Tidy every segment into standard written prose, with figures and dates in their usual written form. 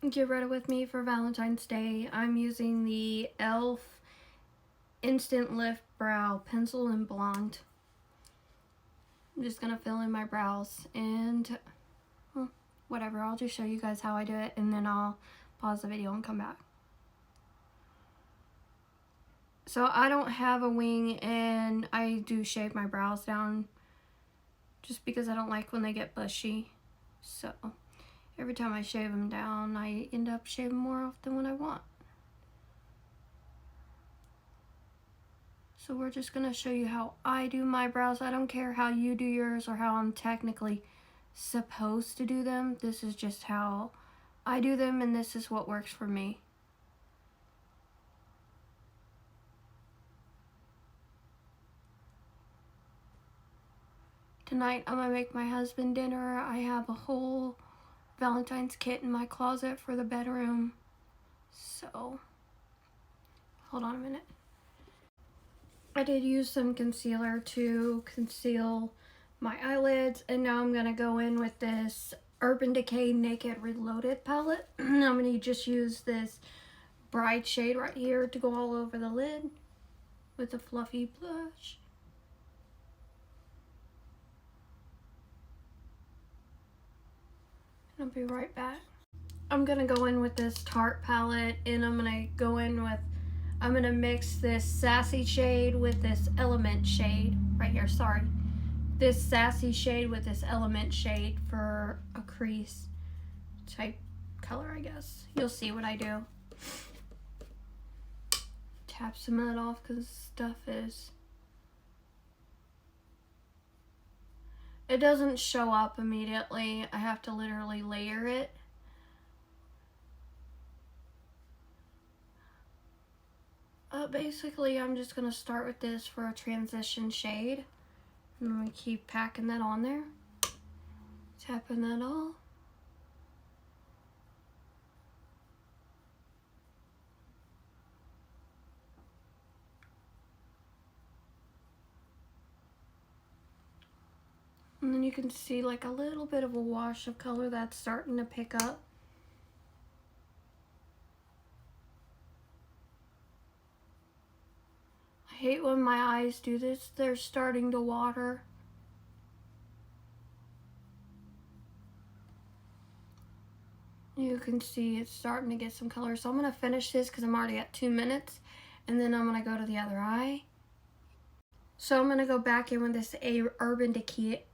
get ready with me for Valentine's Day. I'm using the e.l.f. Instant Lift Brow Pencil in Blonde. I'm just going to fill in my brows and whatever. I'll just show you guys how I do it and then I'll pause the video and come back. So I don't have a wing and I do shave my brows down just because I don't like when they get bushy. So every time I shave them down, I end up shaving more off than what I want. So we're just going to show you how I do my brows. I don't care how you do yours or how I'm technically supposed to do them. This is just how I do them and this is what works for me. Tonight I'm going to make my husband dinner. I have a whole Valentine's kit in my closet for the bedroom. So, hold on a minute. I did use some concealer to conceal my eyelids, and now I'm going to go in with this Urban Decay Naked Reloaded palette. I'm going to just use this bright shade right here to go all over the lid with a fluffy blush. I'll be right back. I'm going to go in with this Tarte palette, and I'm going to mix this Sassy shade with this Element shade right here. Sorry. This Sassy shade with this Element shade for a crease type color, I guess. You'll see what I do. Tap some of it off because stuff is... It doesn't show up immediately. I have to literally layer it. Basically, I'm just going to start with this for a transition shade. And I'm going to keep packing that on there. Tapping that all. And then you can see like a little bit of a wash of color that's starting to pick up. I hate when my eyes do this. They're starting to water. You can see it's starting to get some color. So I'm going to finish this because I'm already at 2 minutes. And then I'm going to go to the other eye. So I'm going to go back in with this Urban Decay.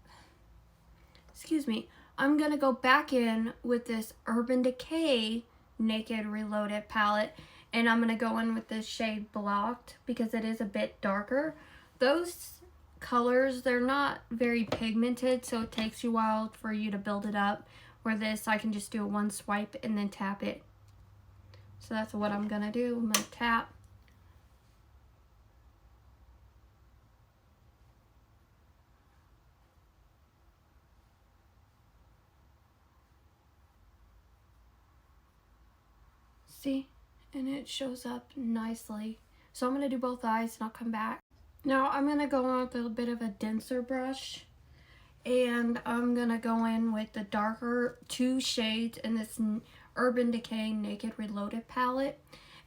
I'm going to go back in with this Urban Decay Naked Reloaded palette. And I'm going to go in with this shade Blocked because it is a bit darker. Those colors, they're not very pigmented, so it takes you a while for you to build it up. Where this, I can just do a one swipe and then tap it. So that's what I'm going to do. I'm going to tap. See? And it shows up nicely. So I'm going to do both eyes and I'll come back. Now I'm going to go on with a bit of a denser brush. And I'm going to go in with the darker 2 shades in this Urban Decay Naked Reloaded palette.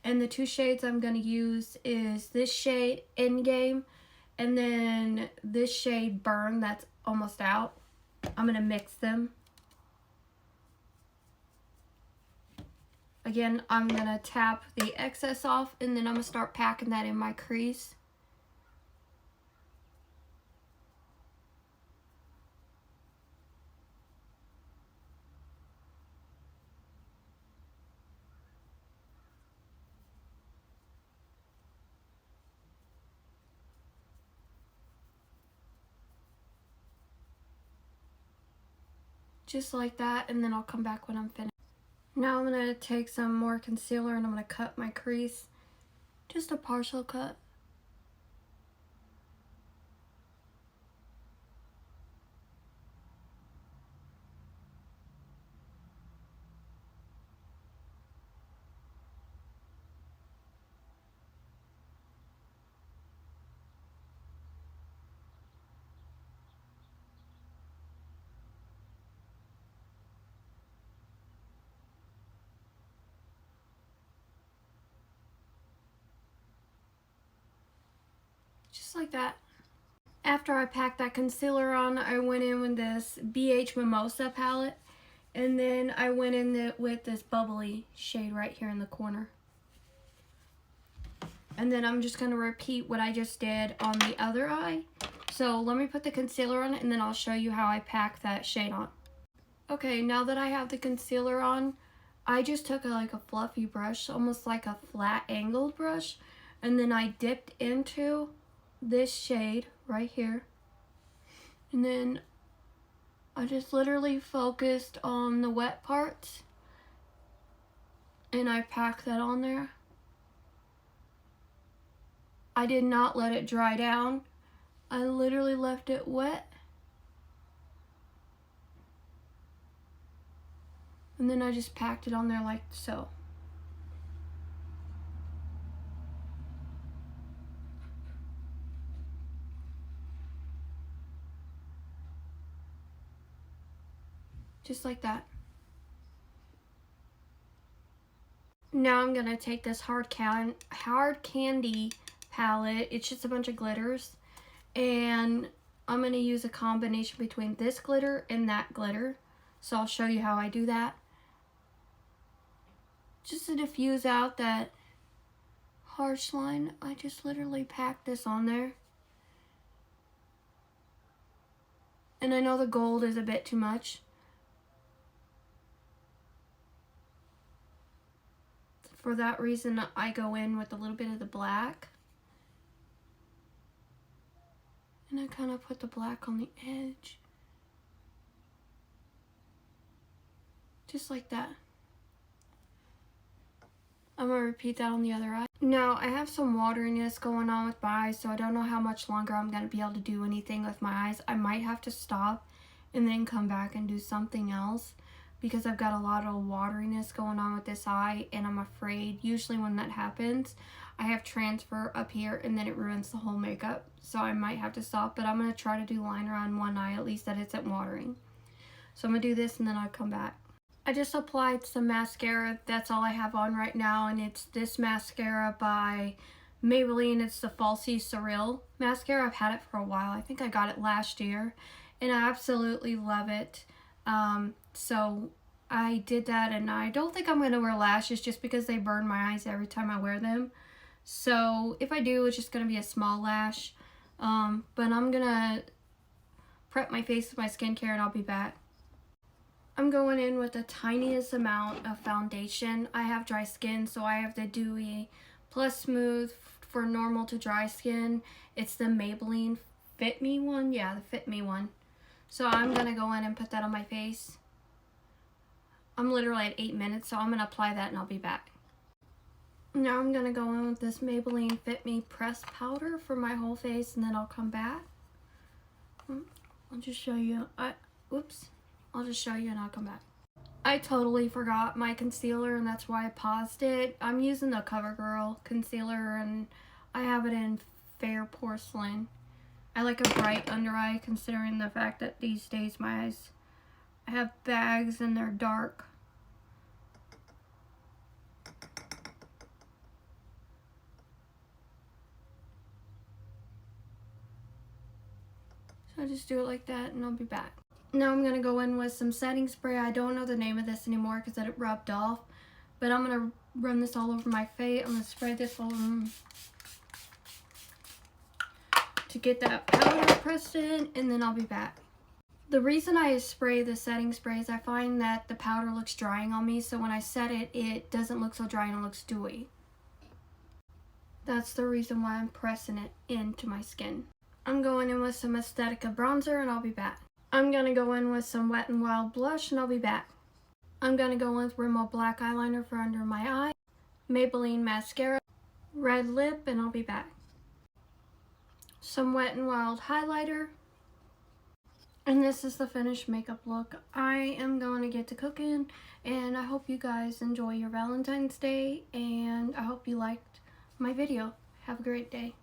And the 2 shades I'm going to use is this shade Endgame and then this shade Burn that's almost out. I'm going to mix them. Again, I'm going to tap the excess off and then I'm going to start packing that in my crease. Just like that, and then I'll come back when I'm finished. Now I'm going to take some more concealer and I'm going to cut my crease. Just a partial cut. Just like that. After I packed that concealer on, I went in with this BH Mimosa palette. And then I went in with this bubbly shade right here in the corner. And then I'm just going to repeat what I just did on the other eye. So let me put the concealer on and then I'll show you how I pack that shade on. Okay, now that I have the concealer on, I just took like a fluffy brush, almost like a flat angled brush. And then I dipped into this shade right here. And then I just literally focused on the wet parts. And I packed that on there. I did not let it dry down. I literally left it wet. And then I just packed it on there like so. Just like that. Now I'm gonna take this hard candy palette. It's just a bunch of glitters. And I'm gonna use a combination between this glitter and that glitter. So I'll show you how I do that. Just to diffuse out that harsh line, I just literally packed this on there. And I know the gold is a bit too much. For that reason, I go in with a little bit of the black. And I kind of put the black on the edge. Just like that. I'm going to repeat that on the other eye. Now, I have some wateriness going on with my eyes, so I don't know how much longer I'm going to be able to do anything with my eyes. I might have to stop and then come back and do something else because I've got a lot of wateriness going on with this eye, and I'm afraid usually when that happens, I have transfer up here and then it ruins the whole makeup. So I might have to stop, but I'm going to try to do liner on one eye, at least that isn't watering. So I'm going to do this and then I'll come back. I just applied some mascara. That's all I have on right now, and it's this mascara by Maybelline. It's the Falsies Surreal mascara. I've had it for a while. I think I got it last year, and I absolutely love it. So I did that, and I don't think I'm going to wear lashes just because they burn my eyes every time I wear them. So if I do, it's just going to be a small lash. But I'm going to prep my face with my skincare, and I'll be back. I'm going in with the tiniest amount of foundation. I have dry skin, so I have the Dewy Plus Smooth for normal to dry skin. It's the Maybelline Fit Me one. Yeah, the Fit Me one. So I'm going to go in and put that on my face. I'm literally at 8 minutes, so I'm going to apply that and I'll be back. Now I'm going to go in with this Maybelline Fit Me Press Powder for my whole face, and then I'll come back. I'll just show you. I'll just show you and I'll come back. I totally forgot my concealer, and that's why I paused it. I'm using the CoverGirl concealer, and I have it in Fair Porcelain. I like a bright under eye, considering the fact that these days my eyes have bags and they're dark. So I just do it like that and I'll be back. Now I'm going to go in with some setting spray. I don't know the name of this anymore because it rubbed off. But I'm going to run this all over my face. I'm going to spray this all over to get that powder pressed in, and then I'll be back. The reason I spray the setting spray is I find that the powder looks drying on me. So when I set it, it doesn't look so dry and it looks dewy. That's the reason why I'm pressing it into my skin. I'm going in with some Aesthetica bronzer and I'll be back. I'm going to go in with some Wet n Wild blush and I'll be back. I'm going to go in with Rimmel black eyeliner for under my eye, Maybelline mascara, red lip, and I'll be back. Some Wet n Wild highlighter. And this is the finished makeup look. I am going to get to cooking, and I hope you guys enjoy your Valentine's Day, and I hope you liked my video. Have a great day.